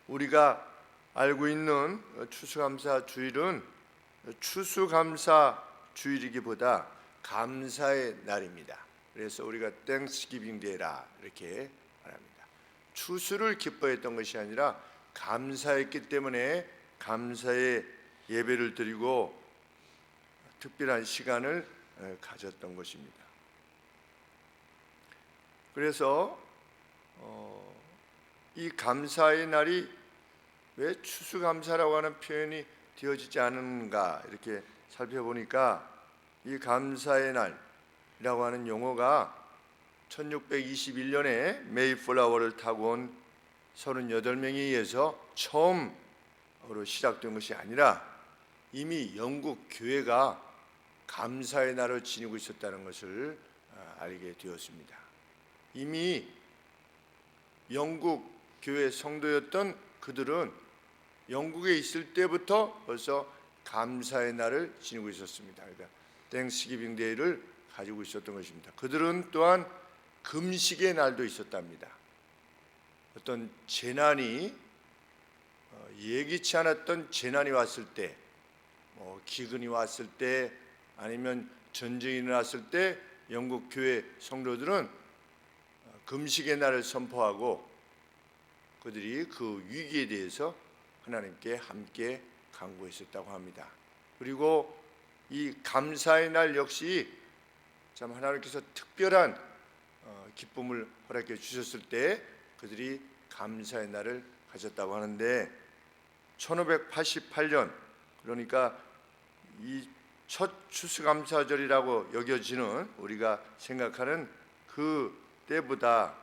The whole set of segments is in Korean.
우리가 알고 있는 추수감사 주일은 추수감사 주일이기보다 감사의 날입니다. 그래서 우리가 땡스기빙 데이라 이렇게 말합니다. 추수를 기뻐했던 것이 아니라 감사했기 때문에 감사의 예배를 드리고 특별한 시간을 가졌던 것입니다. 그래서 이 감사의 날이 왜 추수감사라고 하는 표현이 되어지지 않은가 이렇게 살펴보니까 이 감사의 날이라고 하는 용어가 1621년에 메이플라워를 타고 온 38명에 의해서 처음으로 시작된 것이 아니라 이미 영국 교회가 감사의 날을 지니고 있었다는 것을 알게 되었습니다. 이미 영국 교회 성도였던 그들은 영국에 있을 때부터 벌써 감사의 날을 지니고 있었습니다. 그러니까 땡스기빙 데이를 가지고 있었던 것입니다. 그들은 또한 금식의 날도 있었답니다. 어떤 재난이 예기치 않았던 재난이 왔을 때, 기근이 왔을 때, 아니면 전쟁이 일어났을 때 영국 교회 성도들은 금식의 날을 선포하고 그들이 그 위기에 대해서 하나님께 함께 간구했었다고 합니다. 그리고 이 감사의 날 역시 참 하나님께서 특별한 기쁨을 허락해 주셨을 때 그들이 감사의 날을 가졌다고 하는데 1588년 그러니까 이 첫 추수감사절이라고 여겨지는 우리가 생각하는 그 때보다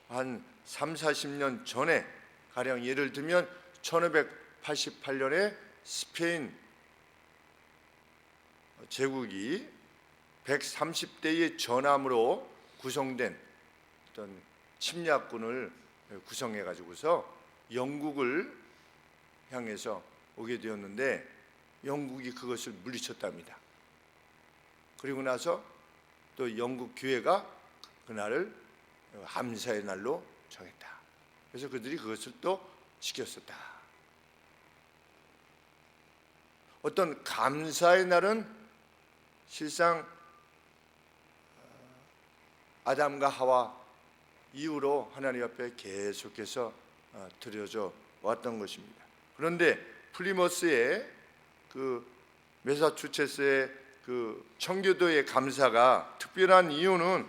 한 30-40년 전에 가령 예를 들면 1588년에 스페인 제국이 130대의 전함으로 구성된 어떤 침략군을 구성해 가지고서 영국을 향해서 오게 되었는데 영국이 그것을 물리쳤답니다. 그리고 나서 또 영국 교회가 그날을 감사의 날로 정했다. 그래서 그들이 그것을 또 지켰었다. 어떤 감사의 날은 실상 아담과 하와 이후로 하나님 앞에 계속해서 드려져 왔던 것입니다. 그런데 플리머스의 그 매사추세츠의 그 청교도의 감사가 특별한 이유는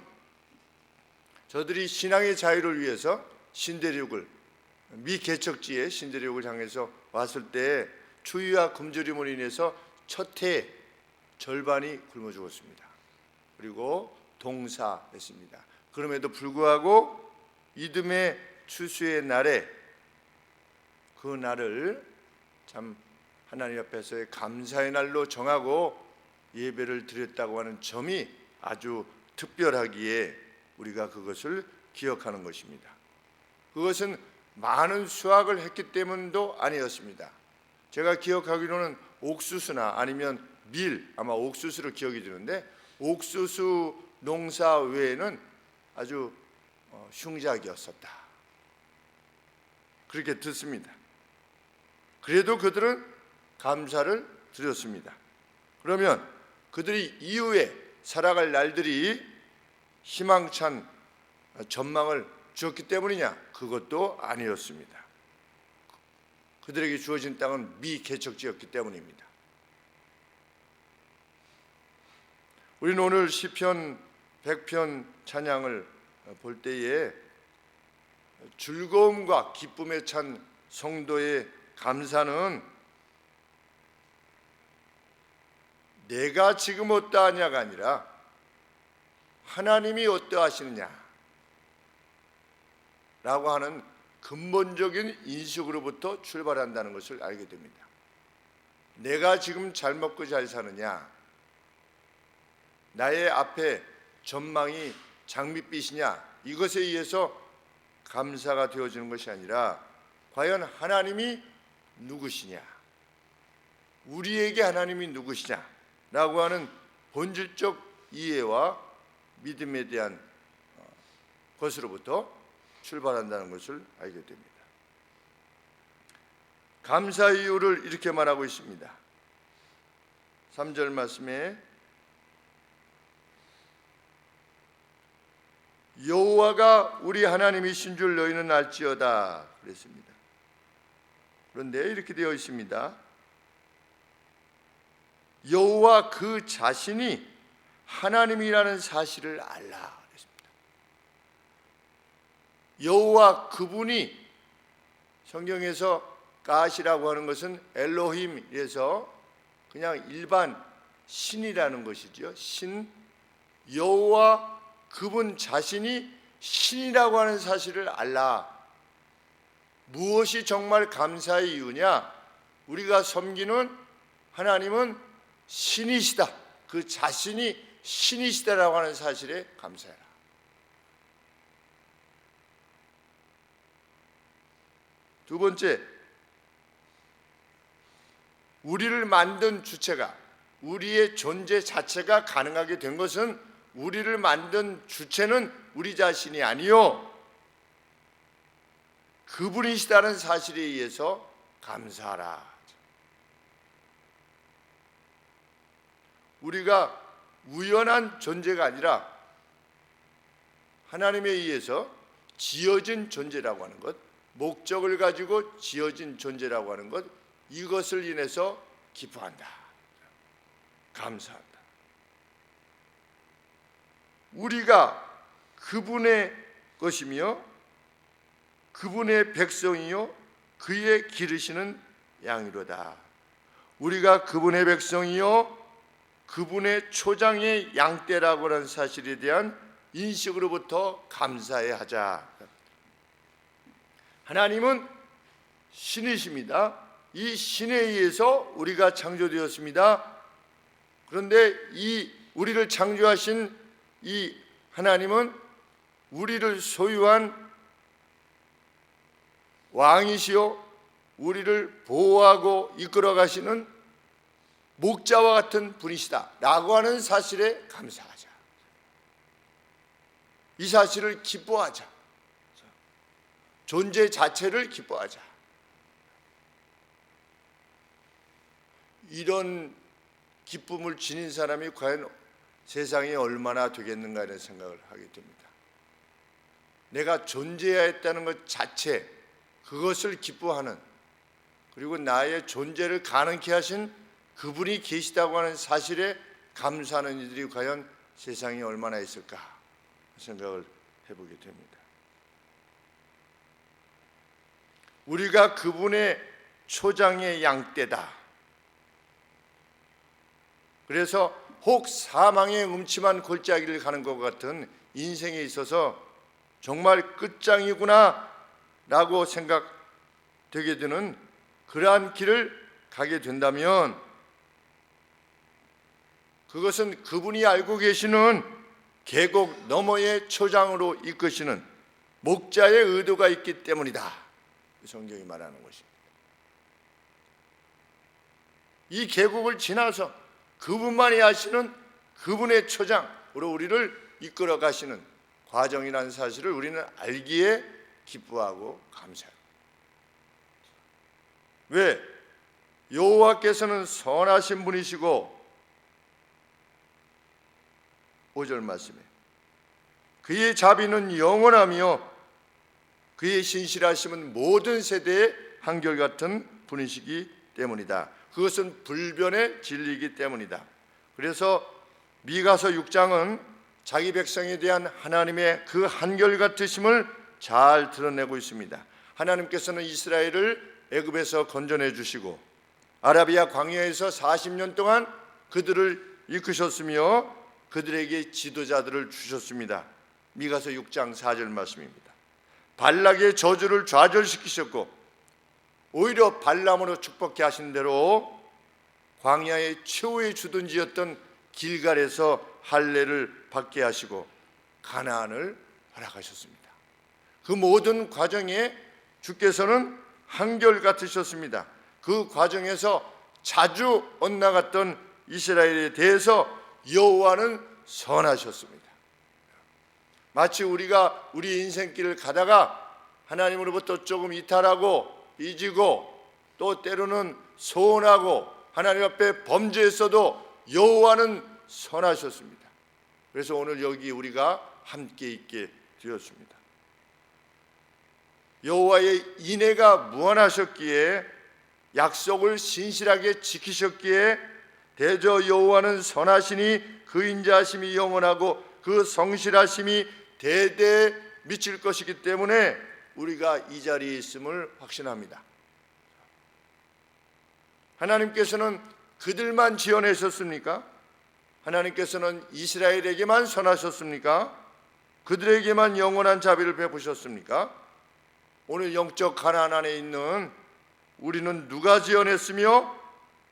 저들이 신앙의 자유를 위해서 신대륙을 미개척지의 신대륙을 향해서 왔을 때 추위와 굶주림으로 인해서 첫 해 절반이 굶어 죽었습니다. 그리고 동사했습니다. 그럼에도 불구하고 이듬해 추수의 날에 그 날을 참 하나님 앞에서의 감사의 날로 정하고 예배를 드렸다고 하는 점이 아주 특별하기에 우리가 그것을 기억하는 것입니다. 그것은 많은 수확을 했기 때문도 아니었습니다. 제가 기억하기로는 옥수수나 아니면 밀, 아마 옥수수로 기억이 드는데 옥수수 농사 외에는 아주 흉작이었었다. 그렇게 듣습니다. 그래도 그들은 감사를 드렸습니다. 그러면 그들이 이후에 살아갈 날들이 희망찬 전망을 주었기 때문이냐? 그것도 아니었습니다. 그들에게 주어진 땅은 미개척지였기 때문입니다. 우리는 오늘 시편 100편 찬양을 볼 때에 즐거움과 기쁨에 찬 성도의 감사는 내가 지금 어떠하냐가 아니라 하나님이 어떠하시느냐 라고 하는 근본적인 인식으로부터 출발한다는 것을 알게 됩니다. 내가 지금 잘 먹고 잘 사느냐, 나의 앞에 전망이 장밋빛이냐, 이것에 의해서 감사가 되어지는 것이 아니라 과연 하나님이 누구시냐, 우리에게 하나님이 누구시냐 라고 하는 본질적 이해와 믿음에 대한 것으로부터 출발한다는 것을 알게 됩니다. 감사의 이유를 이렇게 말하고 있습니다. 3절 말씀에 여호와가 우리 하나님이신 줄 너희는 알지어다 그랬습니다. 그런데 이렇게 되어 있습니다. 여호와 그 자신이 하나님이라는 사실을 알라 그랬습니다. 여호와 그분이, 성경에서 가시라고 하는 것은 엘로힘에서 그냥 일반 신이라는 것이죠. 신, 여호와 그분 자신이 신이라고 하는 사실을 알라. 무엇이 정말 감사의 이유냐? 우리가 섬기는 하나님은 신이시다. 그 자신이 신이시다라고 하는 사실에 감사해라. 두 번째, 우리를 만든 주체가, 우리의 존재 자체가 가능하게 된 것은, 우리를 만든 주체는 우리 자신이 아니요 그분이시다는 사실에 의해서 감사하라. 우리가 우연한 존재가 아니라 하나님에 의해서 지어진 존재라고 하는 것, 목적을 가지고 지어진 존재라고 하는 것, 이것을 인해서 기뻐한다, 감사한다. 우리가 그분의 것이며 그분의 백성이요 그의 기르시는 양이로다. 우리가 그분의 백성이요 그분의 초장의 양떼라고 하는 사실에 대한 인식으로부터 감사해야 하자. 하나님은 신이십니다. 이 신에 의해서 우리가 창조되었습니다. 그런데 이 우리를 창조하신 이 하나님은 우리를 소유한 왕이시요 우리를 보호하고 이끌어 가시는 목자와 같은 분이시다 라고 하는 사실에 감사하자. 이 사실을 기뻐하자. 존재 자체를 기뻐하자. 이런 기쁨을 지닌 사람이 과연 세상에 얼마나 되겠는가 이런 생각을 하게 됩니다. 내가 존재해야 했다는 것 자체, 그것을 기뻐하는, 그리고 나의 존재를 가능케 하신 그분이 계시다고 하는 사실에 감사하는 이들이 과연 세상에 얼마나 있을까 생각을 해보게 됩니다. 우리가 그분의 초장의 양떼다. 그래서 혹 사망의 음침한 골짜기를 가는 것 같은 인생에 있어서 정말 끝장이구나 라고 생각되게 되는 그러한 길을 가게 된다면, 그것은 그분이 알고 계시는 계곡 너머의 초장으로 이끄시는 목자의 의도가 있기 때문이다. 성경이 말하는 것입니다. 이 계곡을 지나서 그분만이 아시는 그분의 초장으로 우리를 이끌어 가시는 과정이라는 사실을 우리는 알기에 기뻐하고 감사합니다. 왜? 여호와께서는 선하신 분이시고, 5절 말씀에 그의 자비는 영원하며 그의 신실하심은 모든 세대의 한결같은 분이시기 때문이다. 그것은 불변의 진리이기 때문이다. 그래서 미가서 6장은 자기 백성에 대한 하나님의 그 한결같으심을 잘 드러내고 있습니다. 하나님께서는 이스라엘을 애굽에서 건져내 주시고 아라비아 광야에서 40년 동안 그들을 이끄셨으며 그들에게 지도자들을 주셨습니다. 미가서 6장 4절 말씀입니다. 발락의 저주를 좌절시키셨고 오히려 발람으로 축복케 하신 대로 광야의 최후의 주둔지였던 길갈에서 할례를 받게 하시고 가나안을 허락하셨습니다. 그 모든 과정에 주께서는 한결같으셨습니다. 그 과정에서 자주 엇나갔던 이스라엘에 대해서 여호와는 선하셨습니다. 마치 우리가 우리 인생길을 가다가 하나님으로부터 조금 이탈하고 삐지고 또 때로는 소원하고 하나님 앞에 범죄했어도 여호와는 선하셨습니다. 그래서 오늘 여기 우리가 함께 있게 되었습니다. 여호와의 인애가 무한하셨기에 약속을 신실하게 지키셨기에 대저 여호와는 선하시니 그 인자하심이 영원하고 그 성실하심이 대대에 미칠 것이기 때문에 우리가 이 자리에 있음을 확신합니다. 하나님께서는 그들만 지어내셨습니까? 하나님께서는 이스라엘에게만 선하셨습니까? 그들에게만 영원한 자비를 베푸셨습니까? 오늘 영적 가나안 안에 있는 우리는 누가 지어냈으며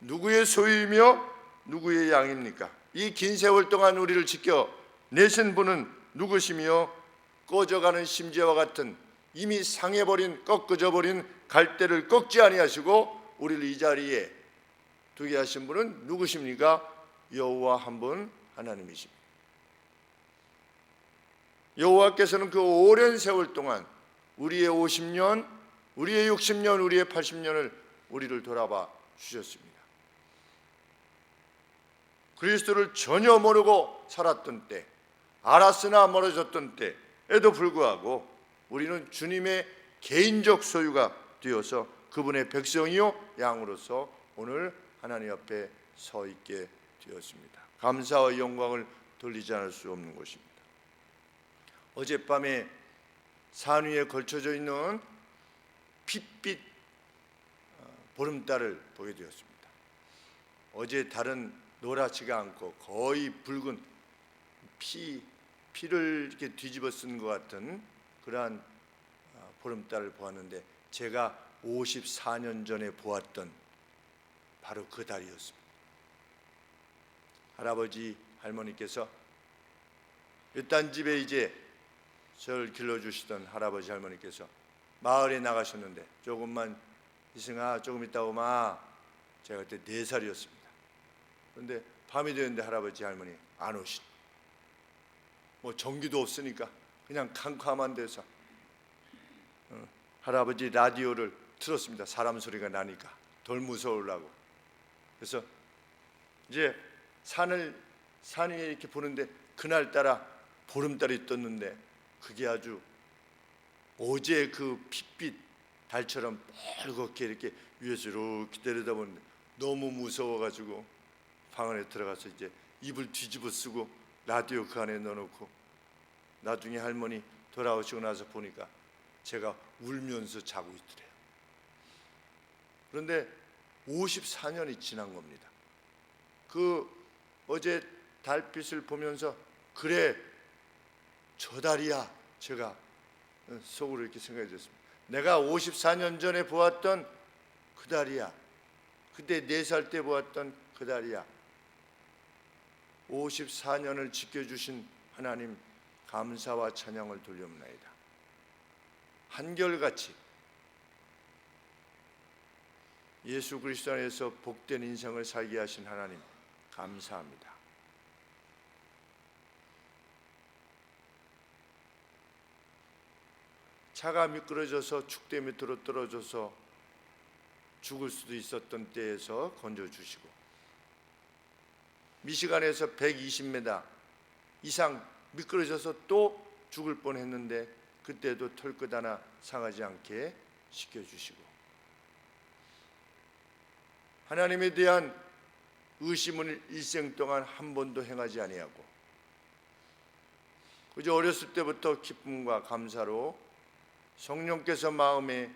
누구의 소유이며 누구의 양입니까? 이 긴 세월 동안 우리를 지켜내신 분은 누구시며 꺼져가는 심지와 같은 이미 상해버린 꺾어져버린 갈대를 꺾지 아니하시고 우리를 이 자리에 두게 하신 분은 누구십니까? 여호와 한 분 하나님이십니다. 여호와께서는 그 오랜 세월 동안 우리의 50년, 우리의 60년, 우리의 80년을 우리를 돌아봐 주셨습니다. 그리스도를 전혀 모르고 살았던 때, 알았으나 멀어졌던 때에도 불구하고 우리는 주님의 개인적 소유가 되어서 그분의 백성이요 양으로서 오늘 하나님 앞에 서 있게 되었습니다. 감사와 영광을 돌리지 않을 수 없는 것입니다. 어젯밤에 산 위에 걸쳐져 있는 핏빛 보름달을 보게 되었습니다. 어제 달은 노랗지가 않고 거의 붉은 피를 이렇게 뒤집어 쓴 것 같은 그러한 보름달을 보았는데 제가 54년 전에 보았던 바로 그 달이었습니다. 할아버지 할머니께서 일단 집에 이제 저를 길러주시던 할아버지 할머니께서 마을에 나가셨는데 조금만 이승아 조금 있다 오마. 제가 그때 4살이었습니다. 그런데 밤이 되었는데 할아버지 할머니 안 오신. 뭐 전기도 없으니까 그냥 캄캄한 데서 할아버지 라디오를 틀었습니다. 사람 소리가 나니까 덜 무서우려고. 그래서 이제 산 위에 이렇게 보는데 그날따라 보름달이 떴는데 그게 아주 어제 그 핏빛 달처럼 빨갛게 이렇게 위에서 이렇게 내려다보는데 너무 무서워가지고 방 안에 들어가서 이제 이불 뒤집어 쓰고 라디오 그 안에 넣어놓고 나중에 할머니 돌아오시고 나서 보니까 제가 울면서 자고 있더래요. 그런데 54년이 지난 겁니다. 그 어제 달빛을 보면서 그래 저 달이야 제가 속으로 이렇게 생각이 들었습니다. 내가 54년 전에 보았던 그 달이야. 그때 4살 때 보았던 그 달이야. 54년을 지켜주신 하나님 감사와 찬양을 돌려옵나이다. 한결같이 예수 그리스도 안에서 복된 인생을 살게 하신 하나님 감사합니다. 차가 미끄러져서 축대 밑으로 떨어져서 죽을 수도 있었던 때에서 건져주시고 미시간에서 120m 이상 미끄러져서 또 죽을 뻔했는데 그때도 털끝 하나 상하지 않게 지켜주시고 하나님에 대한 의심을 일생 동안 한 번도 행하지 아니하고 그저 어렸을 때부터 기쁨과 감사로 성령께서 마음에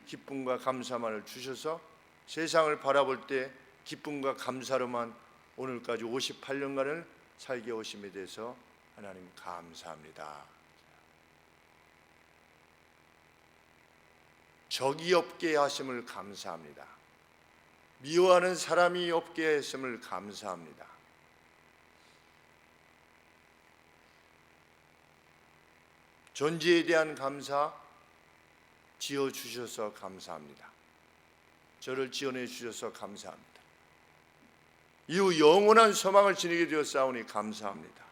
기쁨과 감사만을 주셔서 세상을 바라볼 때 기쁨과 감사로만 오늘까지 58년간을 살게 오심에 대해서 하나님 감사합니다. 적이 없게 하심을 감사합니다. 미워하는 사람이 없게 하심을 감사합니다. 존재에 대한 감사, 지어주셔서 감사합니다. 저를 지어내 주셔서 감사합니다. 이후 영원한 소망을 지니게 되었사오니 감사합니다.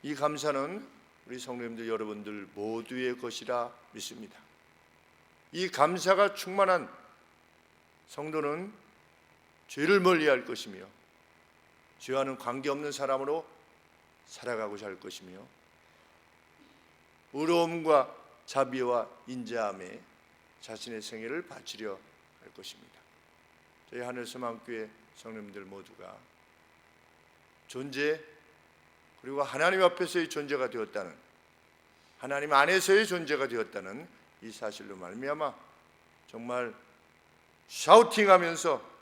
이 감사는 우리 성도님들 여러분들 모두의 것이라 믿습니다. 이 감사가 충만한 성도는 죄를 멀리할 것이며 죄와는 관계없는 사람으로 살아가고자 할 것이며 의로움과 자비와 인자함에 자신의 생애를 바치려 할 것입니다. 저희 하늘소망교회 성도님들 모두가 존재, 그리고 하나님 앞에서의 존재가 되었다는, 하나님 안에서의 존재가 되었다는 이 사실로 말미암아 정말 샤우팅하면서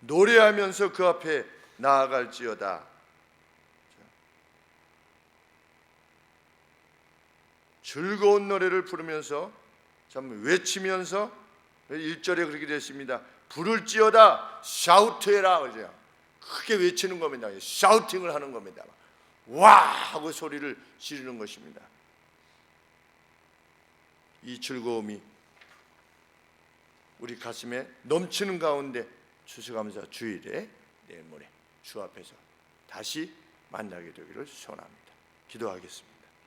노래하면서 그 앞에 나아갈지어다. 즐거운 노래를 부르면서 참 외치면서 1절에 그렇게 됐습니다. 부를지어다, 샤우트해라. 그죠? 크게 외치는 겁니다. 샤우팅을 하는 겁니다. 와 하고 소리를 지르는 것입니다. 이 즐거움이 우리 가슴에 넘치는 가운데 추수감사 주일에 내일 모레 주 앞에서 다시 만나게 되기를 소원합니다. 기도하겠습니다.